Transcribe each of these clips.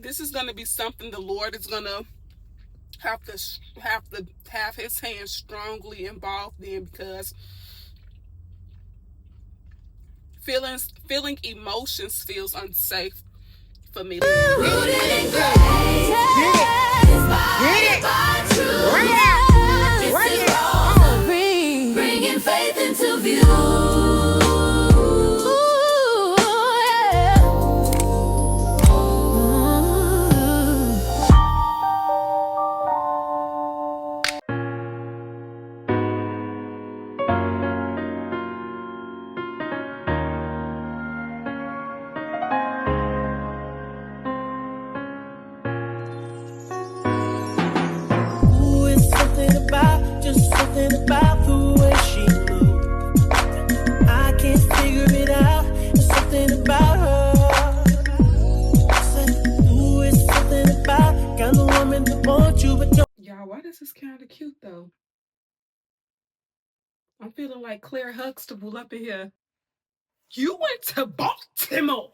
This is going to be something the Lord is going to have his hand strongly involved in, because feeling emotions feels unsafe for me. Rooted in grace, bringing faith into view. Something about the way she moves, I can't figure it out. There's something about her. Ooh, it's something about kind of woman that wants you, but don't. Y'all, why this is kind of cute though? I'm feeling like Claire Huxtable up in here. You went to Baltimore.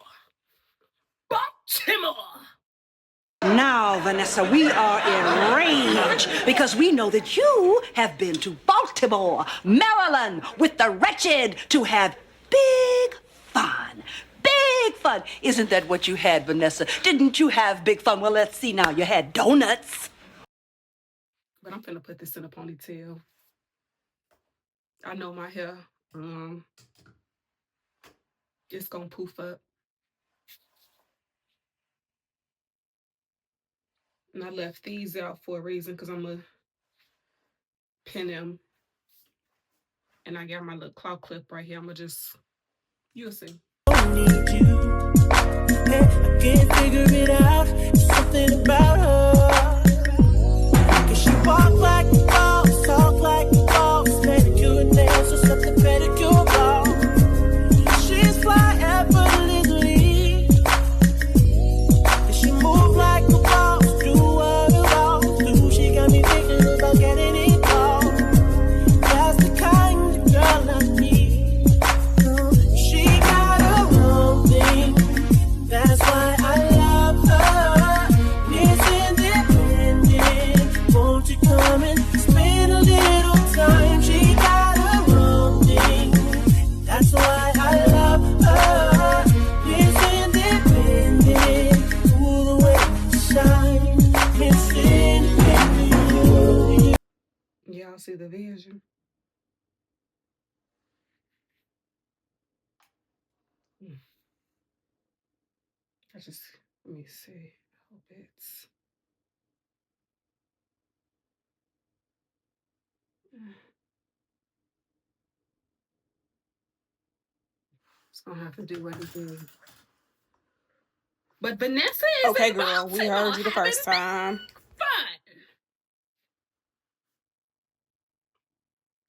Now, Vanessa, we are enraged because we know that you have been to Baltimore, Maryland, with the wretched to have big fun. Big fun. Isn't that what you had, Vanessa? Didn't you have big fun? Well, let's see now. You had donuts. But I'm finna put this in a ponytail. I know my hair, it's gonna poof up. And I left these out for a reason, because I'm gonna pin them. And I got my little claw clip right here. I'm gonna just, you'll see. I need you. I can't figure it out. There's something about her. Cause she walk like a boss, talk like a boss, manicure and nails, just let the pedicure off. She's fly effortlessly. And she move like a boss, do what a boss do. She got me thinking about getting it all. That's the kind of girl I need. She got her own thing. That's why I love her. It's independent. Won't you come and spend a little time? She got her own thing. That's why I love her. It's independent. Ooh, the way she shine. It's independent. Y'all see the vision? Let me see. I hope it's. It's gonna have to do what it did. But Vanessa is okay, girl. We heard you the first time. Fun.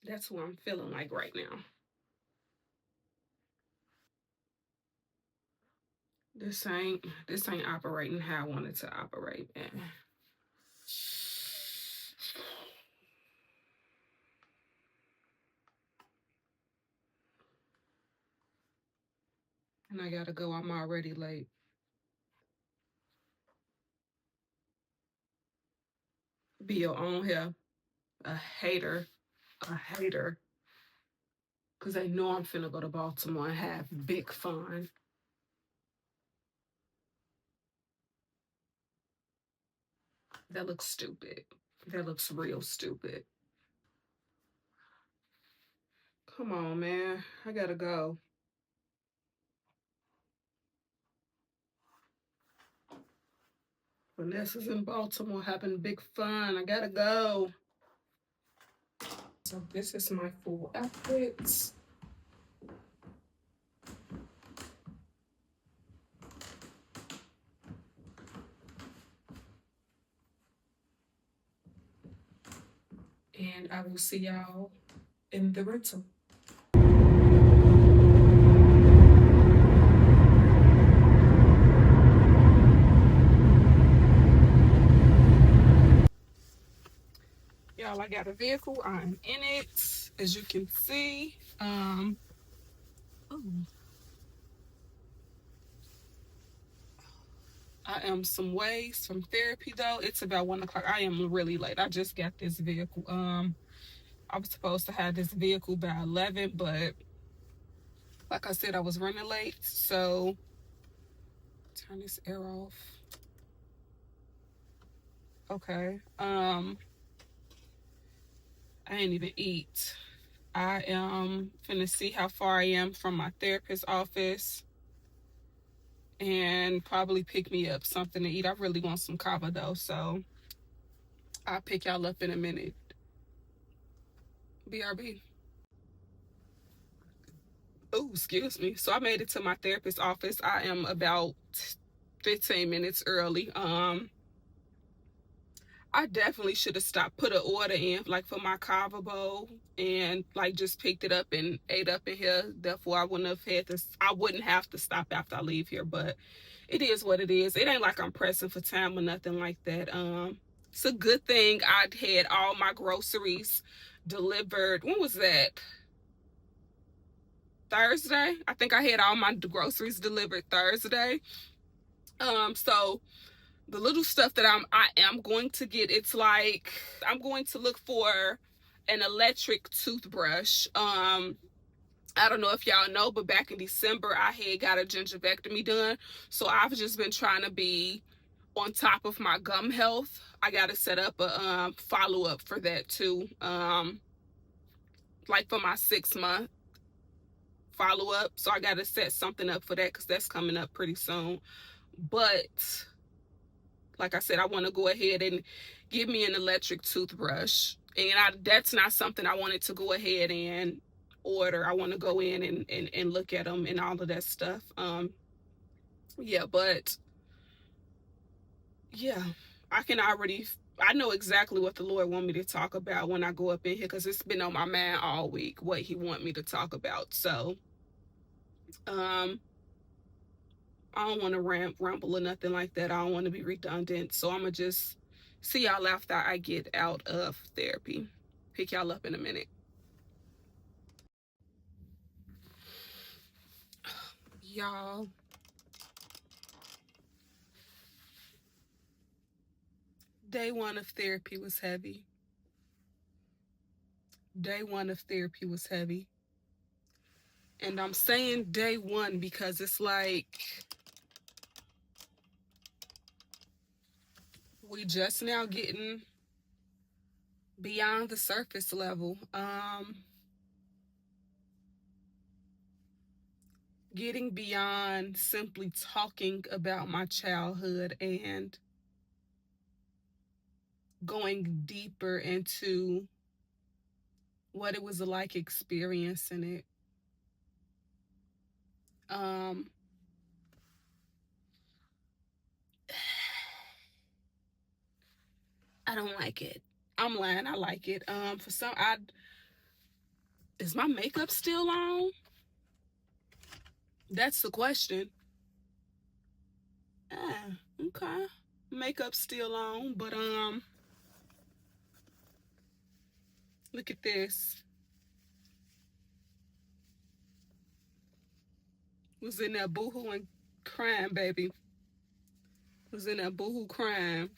That's what I'm feeling like right now. This ain't operating how I want it to operate, man. And I gotta go. I'm already late. Be your own hair. A hater. Because they know I'm finna go to Baltimore and have big fun. That looks stupid. That looks real stupid. Come on, man. I gotta go. Vanessa's in Baltimore having big fun. I gotta go. So this is my full outfit. And I will see y'all in the rental. Y'all, I got a vehicle. I'm in it, as you can see. I am some ways from therapy though. It's about 1 o'clock. I am really late. I just got this vehicle. I was supposed to have this vehicle by 11, but like I said, I was running late. So turn this air off. Okay. I didn't even eat. I am finna see how far I am from my therapist's office and probably pick me up something to eat. I really want some CAVA though, so I'll pick y'all up in a minute. BRB. Oh, excuse me. So I made it to my therapist's office. I am about 15 minutes early. I definitely should have stopped, put an order in like for my CAVA bowl and like just picked it up and ate up in here. Therefore, I wouldn't have to stop after I leave here, but it is what it is. It ain't like I'm pressing for time or nothing like that. It's a good thing I had all my groceries delivered. When was that? Thursday. I think I had all my groceries delivered Thursday. So the little stuff that I am going to get, it's like I'm going to look for an electric toothbrush. I don't know if y'all know, but back in December I had got a gingivectomy done, so I've just been trying to be on top of my gum health. I got to set up a follow-up for that too, like for my 6-month follow-up. So I got to set something up for that because that's coming up pretty soon. But like I said, I want to go ahead and give me an electric toothbrush. And that's not something I wanted to go ahead and order. I want to go in and look at them and all of that stuff. Yeah, but yeah, I know exactly what the Lord want me to talk about when I go up in here, because it's been on my mind all week what he want me to talk about. So I don't want to ramble or nothing like that. I don't want to be redundant. So I'm going to just see y'all after I get out of therapy. Pick y'all up in a minute. Y'all, day 1 of therapy was heavy. Day 1 of therapy was heavy. And I'm saying day 1 because it's like we just now getting beyond the surface level. Getting beyond simply talking about my childhood and going deeper into what it was like experiencing it. I don't like it. I'm lying, I like it. Is my makeup still on? That's the question. Okay. Makeup's still on, but look at this. Was in there boohooing crying, baby. Was in there boohoo crying.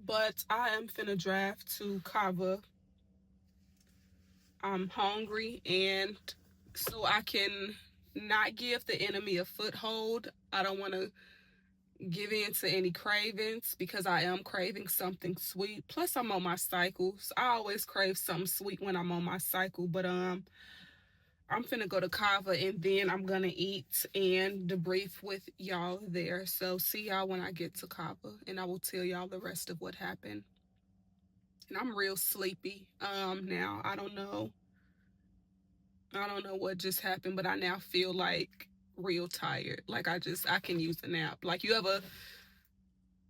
But I am finna drive to CAVA. I'm hungry, and so I can not give the enemy a foothold. I don't want to give in to any cravings because I am craving something sweet. Plus, I'm on my cycles. I always crave something sweet when I'm on my cycle. But I'm finna go to CAVA, and then I'm gonna eat and debrief with y'all there. So see y'all when I get to CAVA, and I will tell y'all the rest of what happened. And I'm real sleepy now. I don't know what just happened, but I now feel like real tired. Like I can use a nap. Like, you ever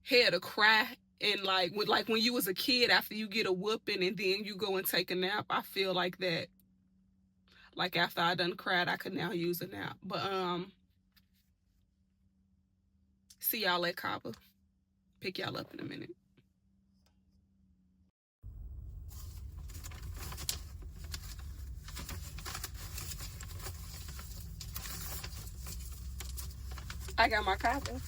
had a cry and like when you was a kid after you get a whooping and then you go and take a nap? I feel like that. Like after I done cried, I could now use a nap. But see y'all at CAVA. Pick y'all up in a minute. I got my CAVA.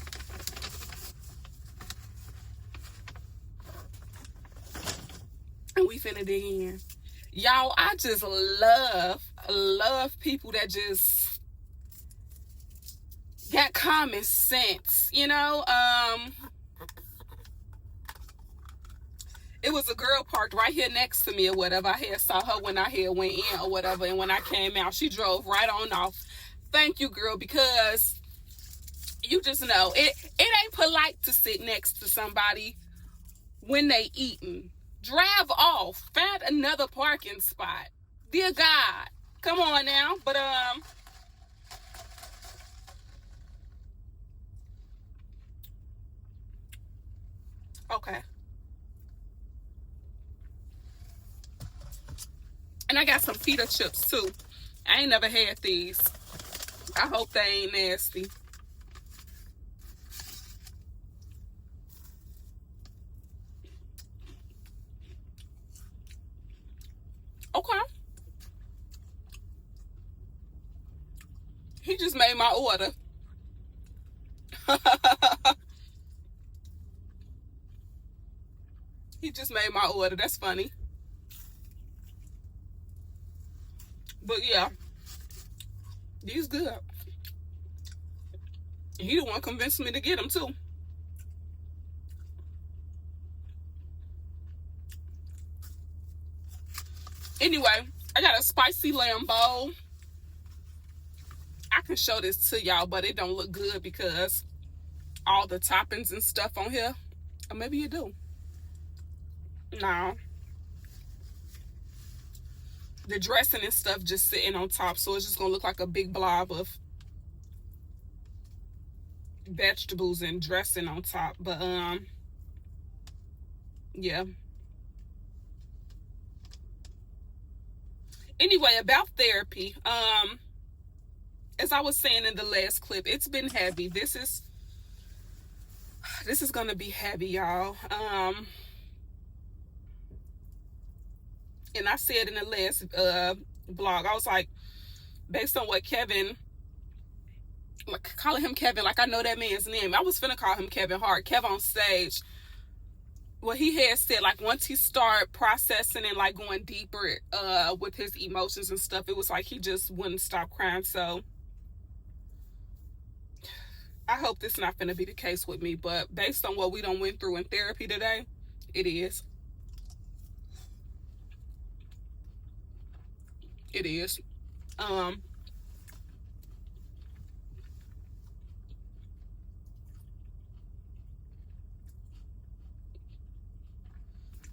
And we finna dig in. Y'all, I just love people that just got common sense, you know? It was a girl parked right here next to me or whatever. I had saw her when I had went in or whatever, and when I came out, she drove right on off. Thank you, girl, because you just know it ain't polite to sit next to somebody when they eating. Drive off, find another parking spot. Dear God, come on now. But okay. And I got some pita chips too. I ain't never had these. I hope they ain't nasty. Okay. He just made my order. He just made my order. That's funny. But yeah, these good. He the one convinced me to get them too. Anyway, I got a spicy lamb bowl. I can show this to y'all, but it don't look good because all the toppings and stuff on here. Or maybe you do. No. The dressing and stuff just sitting on top, so it's just gonna look like a big blob of vegetables and dressing on top. But yeah. Anyway, about therapy. As I was saying in the last clip, it's been heavy. This is gonna be heavy, y'all. And I said in the last vlog, I was like, based on what Kevin, like calling him Kevin, like I know that man's name. I was finna call him Kevin Hart, Kev on stage. What he had said, like once he started processing and like going deeper with his emotions and stuff, it was like he just wouldn't stop crying. So I hope this not gonna be the case with me, but based on what we done went through in therapy today, it is. It is.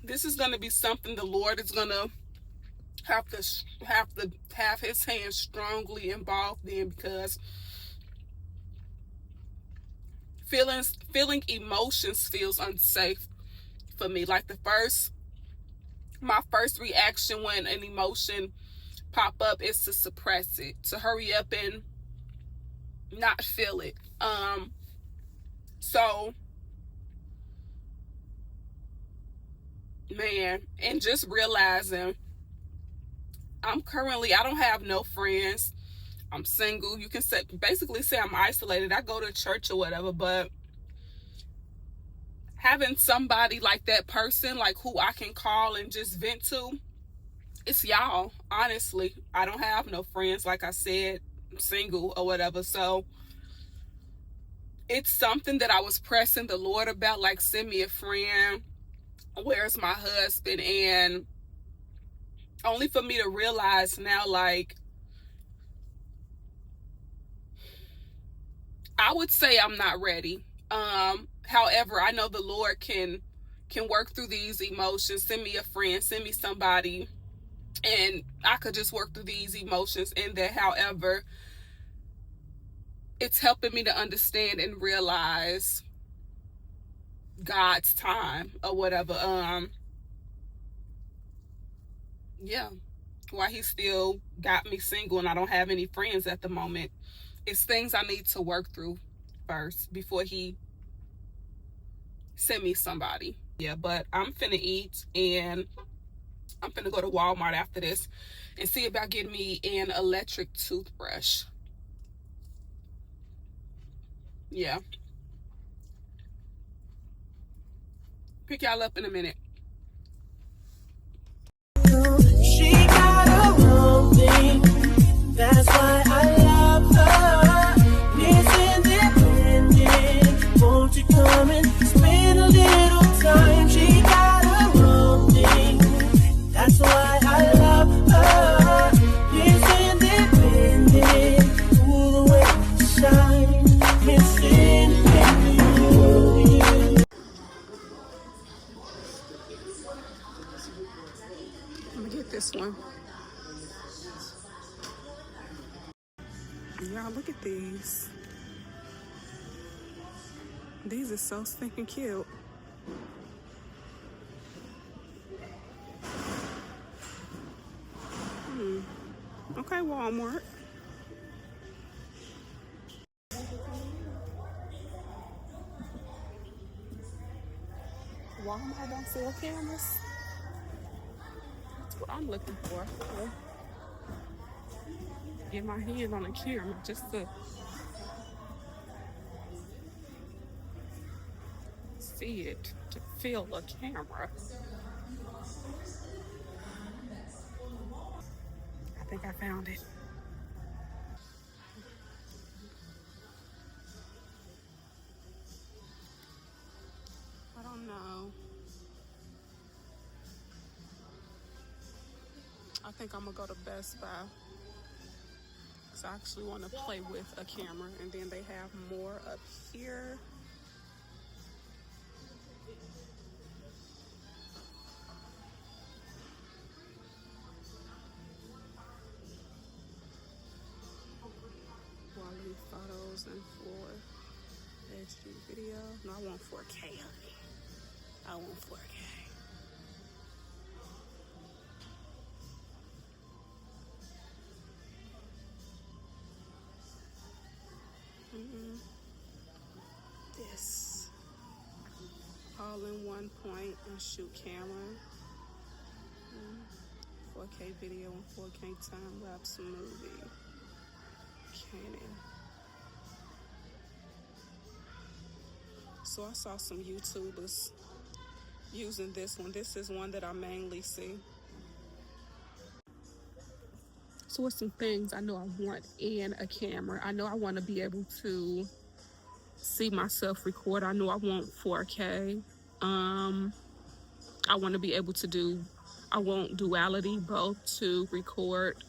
This is gonna be something the Lord is gonna have his hands strongly involved in, because feeling emotions feels unsafe for me. Like my first reaction when an emotion pop up is to suppress it, to hurry up and not feel it. So man, and just realizing I don't have no friends. I'm single. You can basically say I'm isolated. I go to church or whatever, but having somebody like that person, like who I can call and just vent to, it's y'all. Honestly, I don't have no friends. Like I said, I'm single or whatever. So it's something that I was pressing the Lord about, like send me a friend. Where's my husband? And only for me to realize now, like, I would say I'm not ready. However, I know the Lord can work through these emotions. Send me a friend, send me somebody, and I could just work through these emotions. And that, however, it's helping me to understand and realize God's time or whatever. Yeah, why he still got me single and I don't have any friends at the moment. It's things I need to work through first before he send me somebody. Yeah, but I'm finna eat, and I'm finna go to Walmart after this and see about getting me an electric toothbrush. Yeah. Pick y'all up in a minute. She got her own thing. That's why I love her. It's independent. Won't you come and spend a little time? She got her own thing. That's why I love her. It's independent. Ooh, the way she shine. It's independent. I'm gonna get this one. Y'all, look at these. These are so stinking cute. Okay, Walmart. Walmart don't sell cameras. That's what I'm looking for. Get my hand on a camera just to see it, to feel a camera. I think I found it. I don't know. I think I'm gonna go to Best Buy. Because I actually want to play with a camera. And then they have more up here. Quality photos and 4 HD video. No, I want 4K. I want 4K. This all-in-one point and shoot camera. 4K video and 4K time-lapse movie. Canon. So I saw some YouTubers using this one. This is one that I mainly see. So what's some things I know I want in a camera? I know I want to be able to see myself record. I know I want 4K. I want to be able to do, I want duality, both to record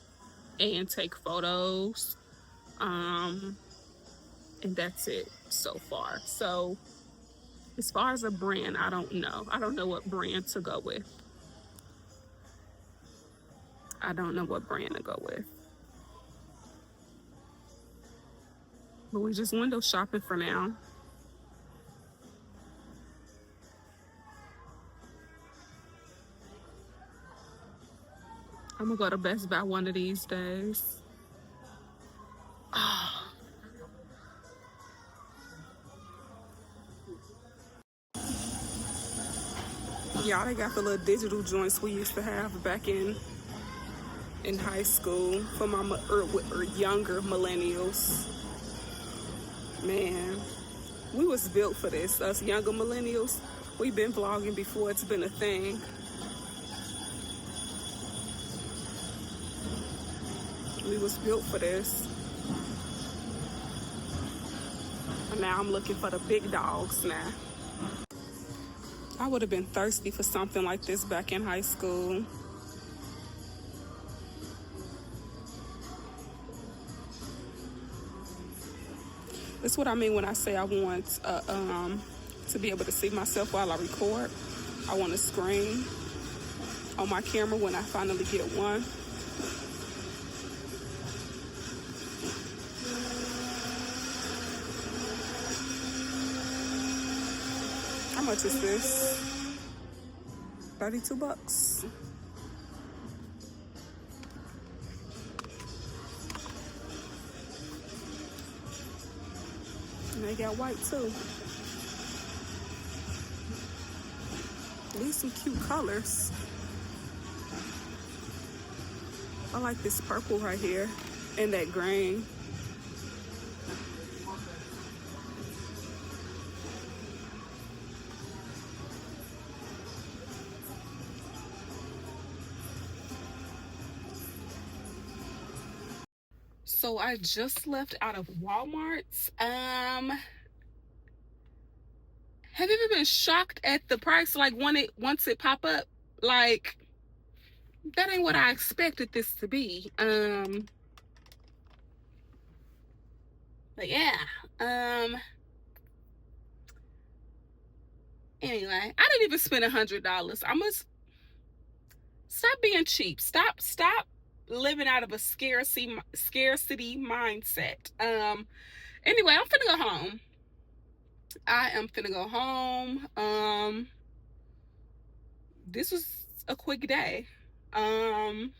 and take photos. And that's it so far. So as far as a brand, I don't know. I don't know what brand to go with. I don't know what brand to go with. But we're just window shopping for now. I'm gonna go to Best Buy one of these days. Oh. Y'all, they got the little digital joints we used to have back in high school for my or younger millennials. Man, we was built for this. Us younger millennials, we've been vlogging before it's been a thing. We was built for this. And now I'm looking for the big dogs now. I would have been thirsty for something like this back in high school. That's what I mean when I say I want to be able to see myself while I record. I want a screen on my camera when I finally get one. How much is this? $32. And they got white too. These some cute colors. I like this purple right here and that green. So I just left out of Walmart's. Have you ever been shocked at the price? Like once it pop up, like that ain't what I expected this to be. But yeah. Anyway, I didn't even spend $100. I must stop being cheap. Stop living out of a scarcity mindset. Anyway, I'm finna go home. I am finna go home. This was a quick day. Yeah,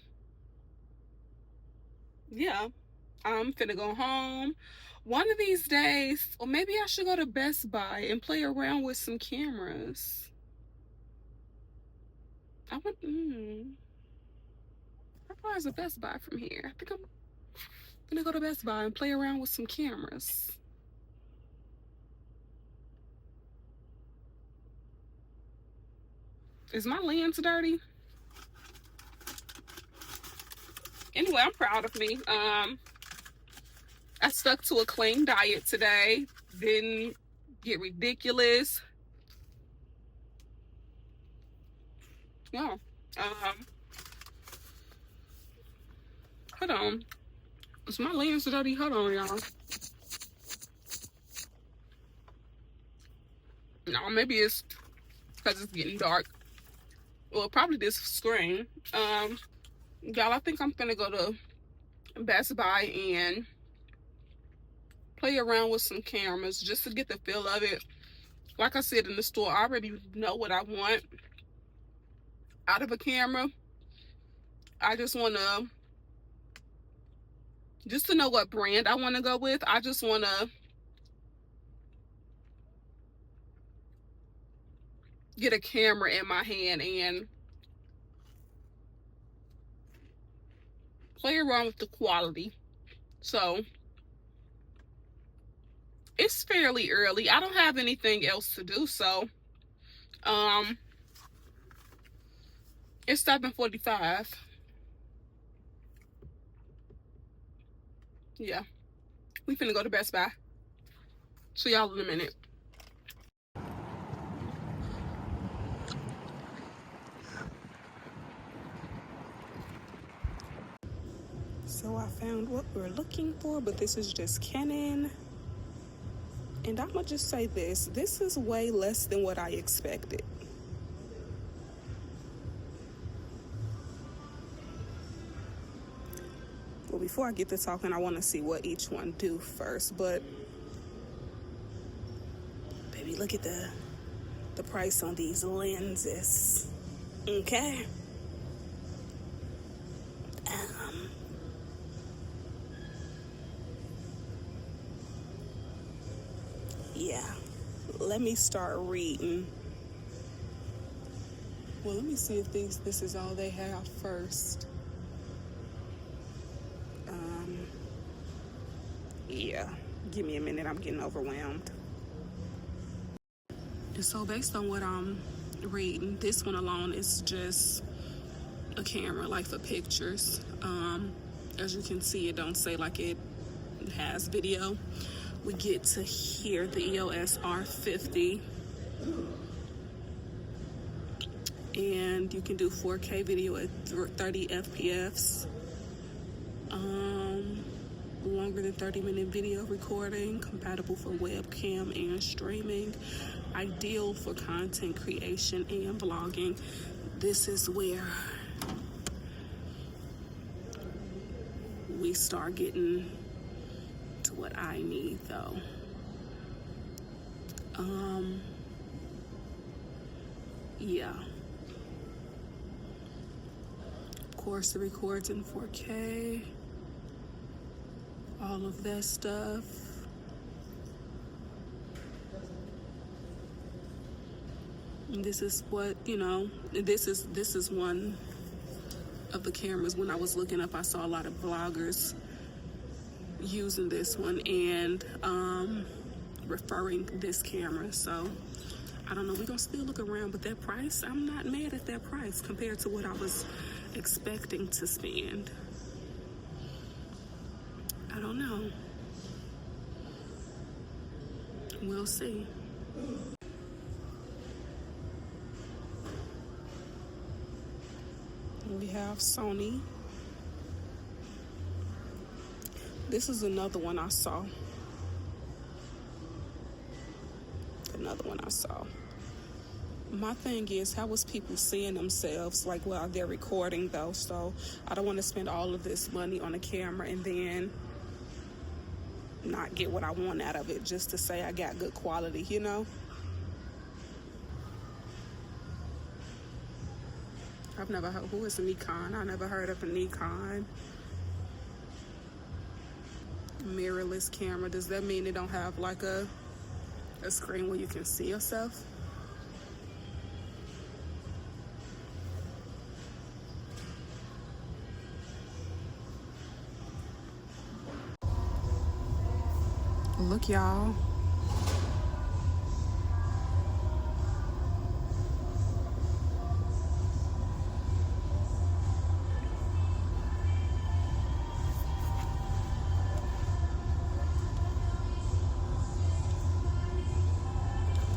I'm finna go home. One of these days, or maybe I should go to Best Buy and play around with some cameras. How far is a Best Buy from here? I think I'm gonna go to Best Buy and play around with some cameras. Is my lens dirty? Anyway, I'm proud of me. I stuck to a clean diet today. Didn't get ridiculous. No. Hold on. Is my lens dirty? Hold on, y'all. No, maybe it's because it's getting dark. Well, probably this screen. Y'all, I think I'm gonna go to Best Buy and play around with some cameras just to get the feel of it. Like I said in the store, I already know what I want out of a camera. I just want to, just to know what brand I want to go with. I just want to get a camera in my hand and play around with the quality. So it's fairly early. I don't have anything else to do, so it's 7:45. Yeah, we finna go to Best Buy. See y'all in a minute. So I found what we're looking for, but this is just Canon. And I'm gonna just say this is way less than what I expected. Well, before I get to talking, I want to see what each one do first. But baby, look at the price on these lenses. Okay. Yeah, let me start reading. Well, let me see if this is all they have first. Yeah, give me a minute, I'm getting overwhelmed. So based on what I'm reading, this one alone is just a camera, like for pictures. As you can see, it don't say like it has video. We get to hear the EOS R50, and you can do 4K video at 30 FPS. Longer than 30-minute video recording, compatible for webcam and streaming, ideal for content creation and vlogging. This is where we start getting to what I need, though. Yeah. Of course, it records in 4K. All of that stuff. And this is what, you know, this is one of the cameras. When I was looking up, I saw a lot of vloggers using this one and referring this camera. So I don't know, we're gonna still look around, but that price, I'm not mad at that price compared to what I was expecting to spend. I don't know. We'll see. We have Sony. This is another one I saw. My thing is, how was people seeing themselves like while they're recording though? So I don't want to spend all of this money on a camera and then not get what I want out of it just to say I got good quality, you know? I've never heard, who is a Nikon? I never heard of a Nikon. Mirrorless camera, does that mean it don't have like a screen where you can see yourself? Look, y'all.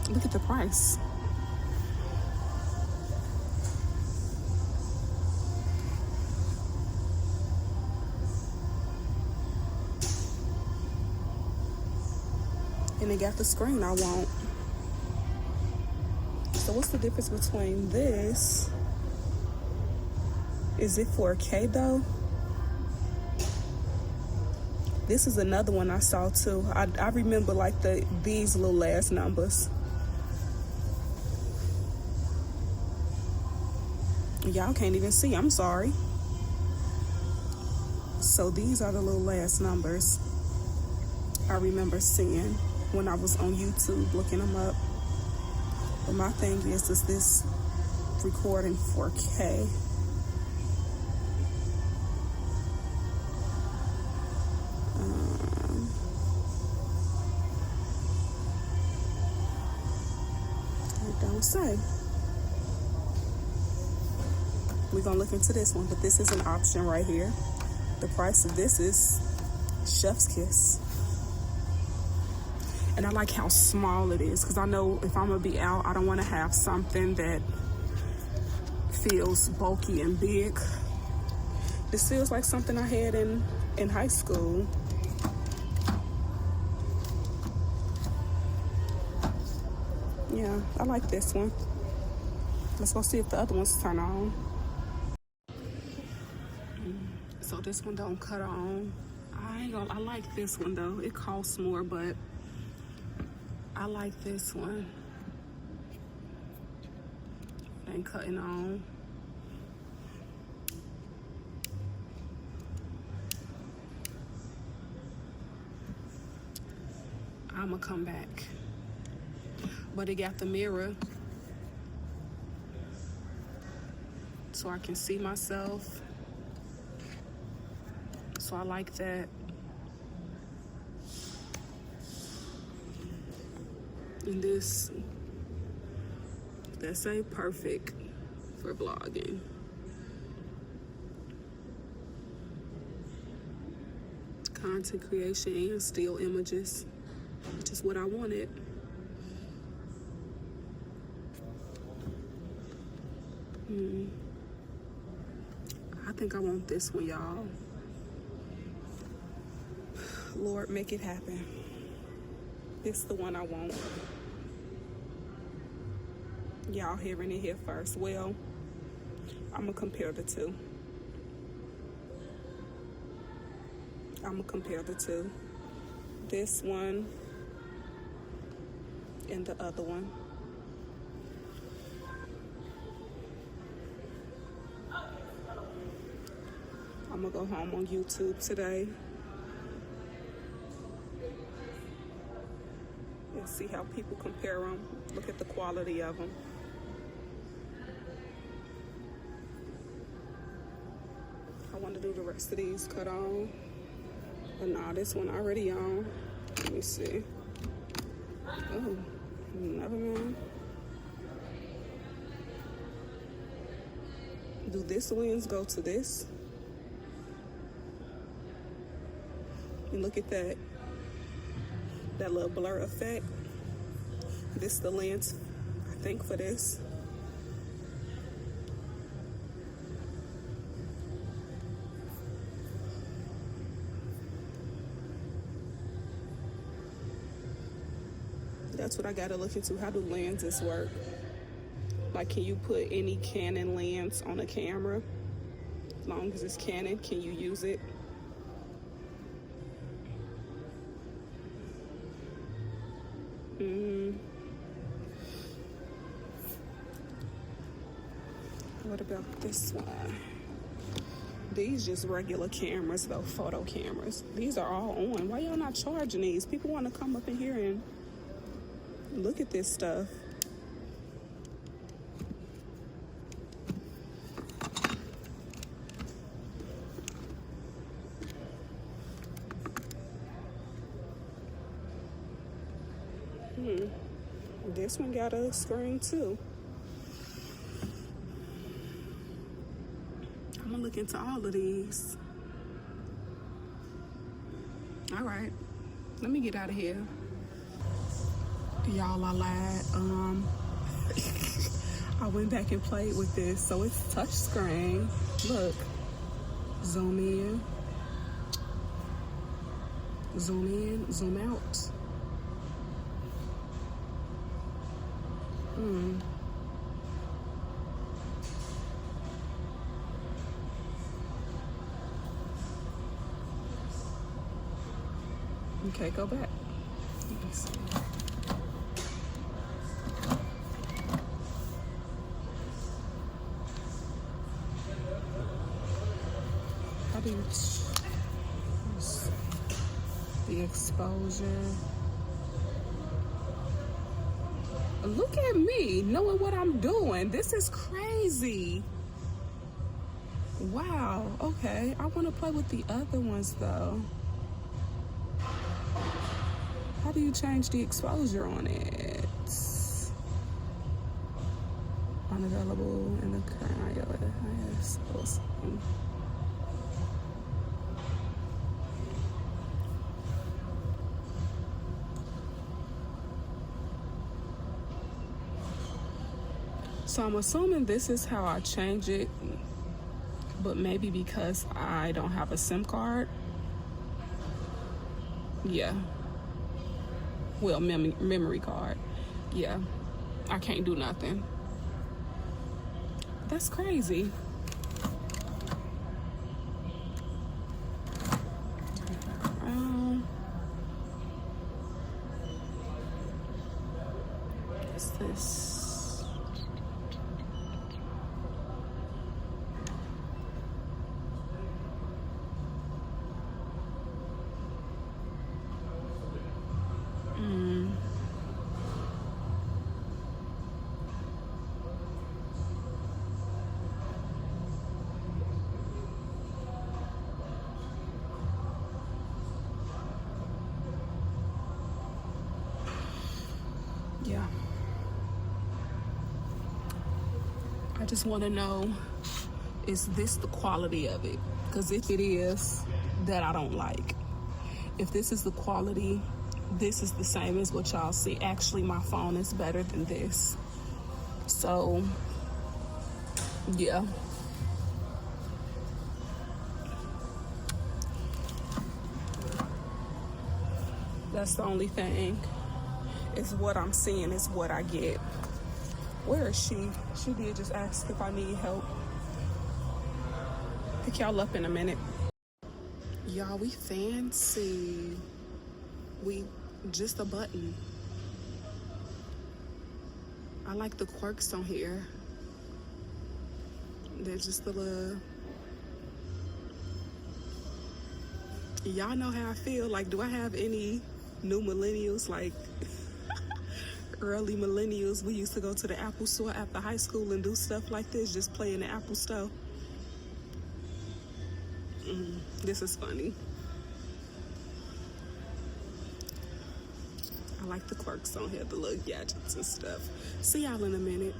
Look at the price. And it got the screen I want. So what's the difference between this? Is it 4K though? This is another one I saw too. I remember like these little last numbers. Y'all can't even see, I'm sorry. So these are the little last numbers I remember seeing when I was on YouTube looking them up. But my thing is this recording 4K? I don't say. We're gonna look into this one, but this is an option right here. The price of this is chef's kiss. And I like how small it is, because I know if I'm gonna be out, I don't want to have something that feels bulky and big. This feels like something I had in high school. Yeah, I like this one. Let's go see if the other ones turn on. So this one don't cut on. I like this one though. It costs more, but I like this one. It ain't cutting on. I'ma come back. But it got the mirror, so I can see myself. So I like that. And this, that's a perfect for vlogging. Content creation and still images, which is what I wanted. I think I want this one, y'all. Lord, make it happen. This is the one I want. Y'all hearing it here first. Well, I'm gonna compare the two. This one and the other one. I'm gonna go home on YouTube today and see how people compare them. Look at the quality of them. I want to do the rest of these cut on, but nah, this one already on. Let me see. Oh, never mind. Do this lens go to this? And look at that little blur effect. This is the lens, I think, for this. That's what I gotta look into. How do lenses work? Like, can you put any Canon lens on a camera? As long as it's Canon, can you use it? What about this one? These just regular cameras though, photo cameras. These are all on. Why y'all not charging these? People want to come up in here and look at this stuff. This one got a screen too. I'm gonna look into all of these. All right, let me get out of here. Y'all, I lied. I went back and played with this. So it's touch screen. Look, zoom in, zoom out. Okay, go back. Let me see. How do you the exposure? Look at me knowing what I'm doing. This is crazy. Wow. Okay, I want to play with the other ones though. How do you change the exposure on it? Unavailable in the current iOS. So I'm assuming this is how I change it, but maybe because I don't have a SIM card. Yeah. Well, memory card. Yeah, I can't do nothing. That's crazy. What's this? Yeah. I just want to know, is this the quality of it? Because if it is, that I don't like. If this is the quality, this is the same as what y'all see. Actually, my phone is better than this. So, yeah. That's the only thing. Is what I'm seeing is what I get. Where is she? She did just ask if I need help. Pick y'all up in a minute. Y'all, we fancy. We just a button. I like the quirks on here. They're just a little. Y'all know how I feel. Like, do I have any new millennials? Like, early millennials, we used to go to the Apple store after high school and do stuff like this, just play in the Apple store. This is funny. I like the quirks on here, the little gadgets and stuff. See y'all in a minute.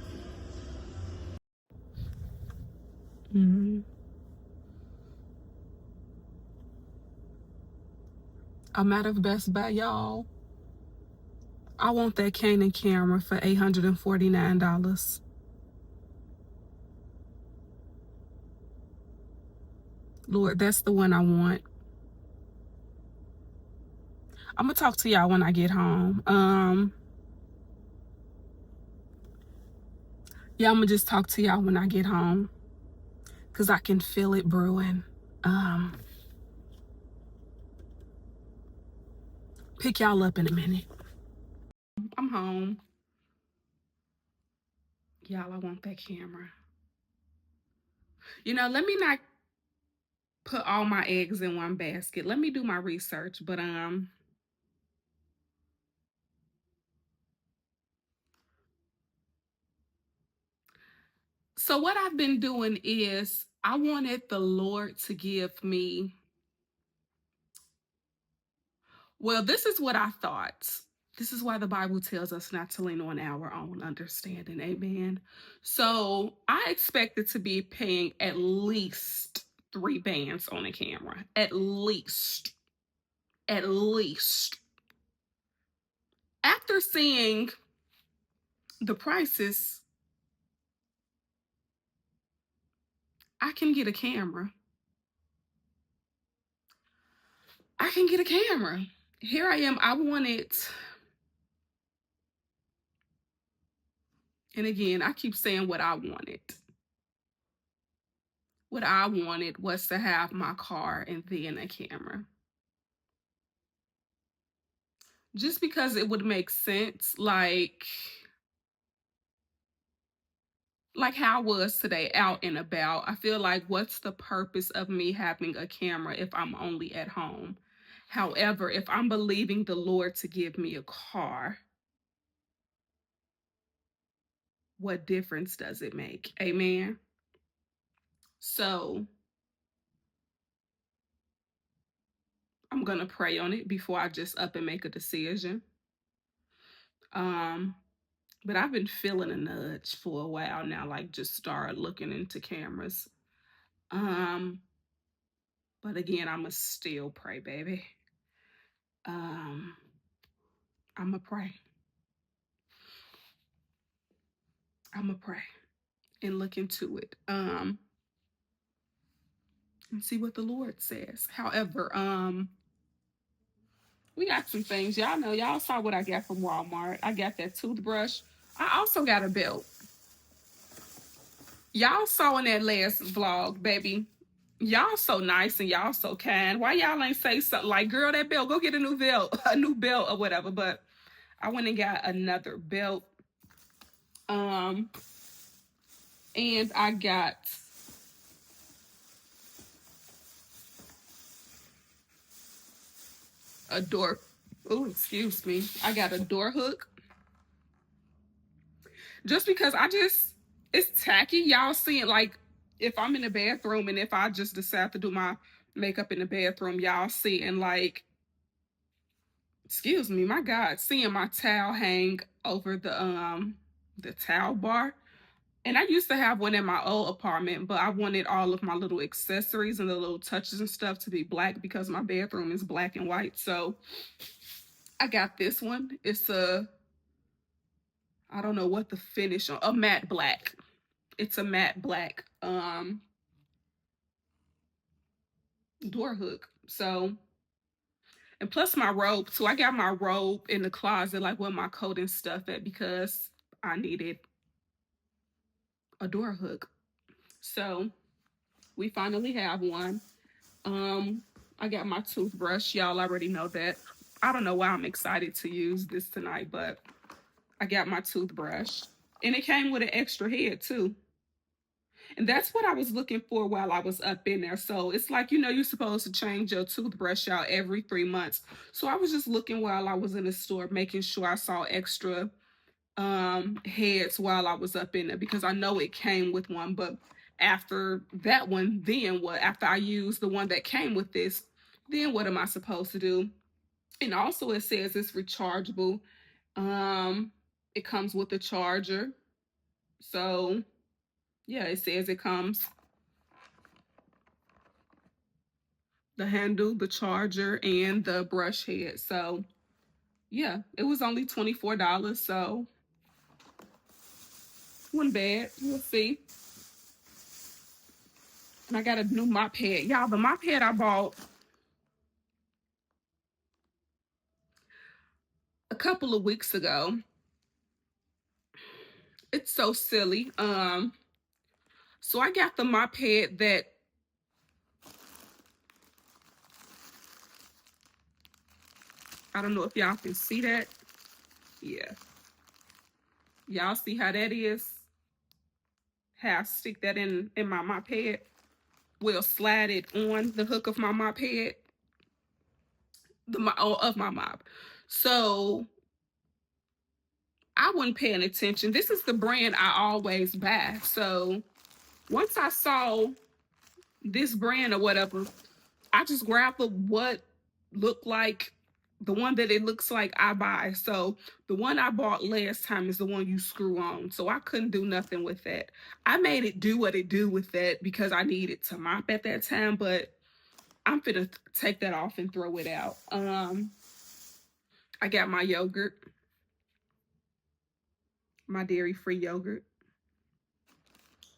I'm out of Best Buy, y'all. I want that Canon camera for $849. Lord, that's the one I want. I'm gonna talk to y'all when I get home. Yeah, I'm gonna just talk to y'all when I get home, because I can feel it brewing. Pick y'all up in a minute. I'm home. Y'all, I want that camera. You know, let me not put all my eggs in one basket. Let me do my research, but so what I've been doing is I wanted the Lord to give me, well, this is what I thought. This is why the Bible tells us not to lean on our own understanding. Amen. So I expected to be paying at least 3 bands on a camera. At least. At least. After seeing the prices, I can get a camera. I can get a camera. Here I am. I wanted, and again, I keep saying what I wanted. What I wanted was to have my car and then a camera. Just because it would make sense, like how I was today, out and about. I feel like, what's the purpose of me having a camera if I'm only at home? However, if I'm believing the Lord to give me a car, what difference does it make? Amen. So I'm gonna pray on it before I just up and make a decision. But I've been feeling a nudge for a while now, like just start looking into cameras. But again, I'ma still pray, baby. I'ma pray. I'ma pray and look into it. And see what the Lord says. However, we got some things. Y'all know, y'all saw what I got from Walmart. I got that toothbrush. I also got a belt. Y'all saw in that last vlog, baby. Y'all so nice and y'all so kind. Why y'all ain't say something like, girl, that belt, go get a new belt, or whatever. But I went and got another belt. And I got a door. Oh, excuse me. I got a door hook. Just because it's tacky. Y'all see it, like if I'm in the bathroom and if I just decide to do my makeup in the bathroom, y'all see, and like, excuse me, my God, seeing my towel hang over the towel bar. And I used to have one in my old apartment, but I wanted all of my little accessories and the little touches and stuff to be black because my bathroom is black and white. So I got this one. It's I don't know what the finish on, a matte black. It's a matte black door hook. So, and plus my robe. So I got my robe in the closet, like with my coat and stuff at, because I needed a door hook. So we finally have one. I got my toothbrush. Y'all already know that. I don't know why I'm excited to use this tonight, but I got my toothbrush. And it came with an extra head too. And that's what I was looking for while I was up in there. So it's like, you're supposed to change your toothbrush out every 3 months. So I was just looking while I was in the store, making sure I saw extra heads while I was up in there, because I know it came with one. But after that one, then what? After I used the one that came with this, then what am I supposed to do? And also it says it's rechargeable. It comes with a charger. So yeah, it says it comes the handle, the charger, and the brush head. So yeah, it was only $24, so wasn't bad. We'll see. And I got a new mop head. Y'all, the mop head I bought a couple of weeks ago. It's so silly. So I got the mop head that I don't know if y'all can see that. Yeah. Y'all see how that is? How I stick that in my mop head. Will slide it on the hook of my mop head. Of my mop. So I wasn't paying attention. This is the brand I always buy. So once I saw this brand or whatever, I just grabbed what looked like the one that it looks like I buy. So the one I bought last time is the one you screw on. So I couldn't do nothing with that. I made it do what it do with that because I needed to mop at that time, but I'm finna take that off and throw it out. I got my yogurt, my dairy-free yogurt.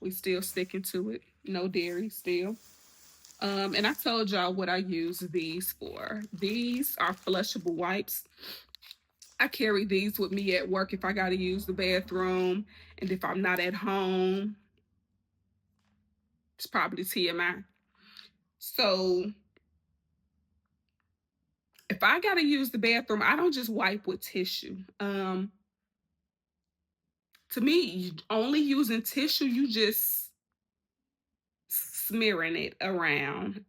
We still sticking to it. No dairy still. And I told y'all what I use these for. These are flushable wipes. I carry these with me at work if I got to use the bathroom and if I'm not at home. It's probably TMI. So if I got to use the bathroom, I don't just wipe with tissue. To me, only using tissue, you just smearing it around.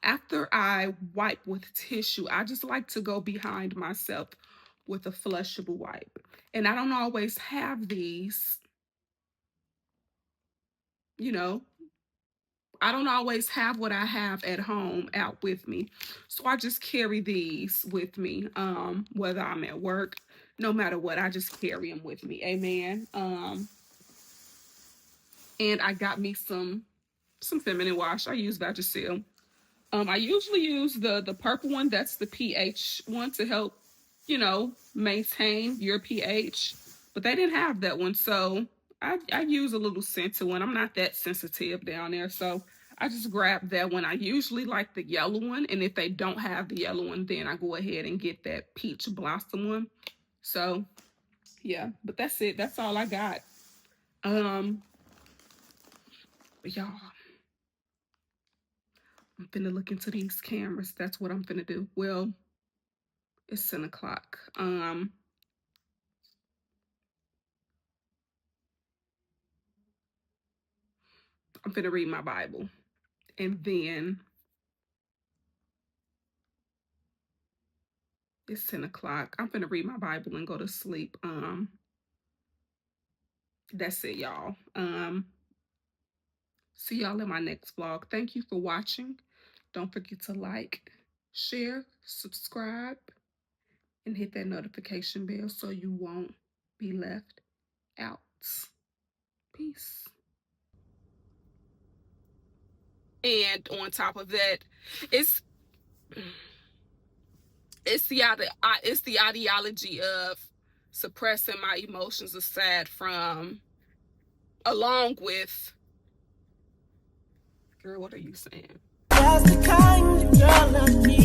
After I wipe with tissue, I just like to go behind myself with a flushable wipe. And I don't always have these, you know, I don't always have what I have at home out with me. So I just carry these with me, whether I'm at work, no matter what, I just carry them with me. Amen. And I got me some feminine wash. I use Vagisil. I usually use the purple one. That's the pH one to help, you know, maintain your pH. But they didn't have that one, so I use a little scented one. I'm not that sensitive down there, so I just grab that one. I usually like the yellow one, and if they don't have the yellow one, then I go ahead and get that peach blossom one. So, yeah, but that's it. That's all I got. But y'all, I'm finna look into these cameras. That's what I'm finna do. Well, it's 10 o'clock. I'm finna read my Bible. And then it's 10 o'clock. I'm finna read my Bible and go to sleep. That's it, y'all. See y'all in my next vlog. Thank you for watching. Don't forget to like, share, subscribe, and hit that notification bell so you won't be left out. Peace. And on top of that, it's the ideology of suppressing my emotions aside from, along with, girl, what are you saying? That's the kind of girl I need.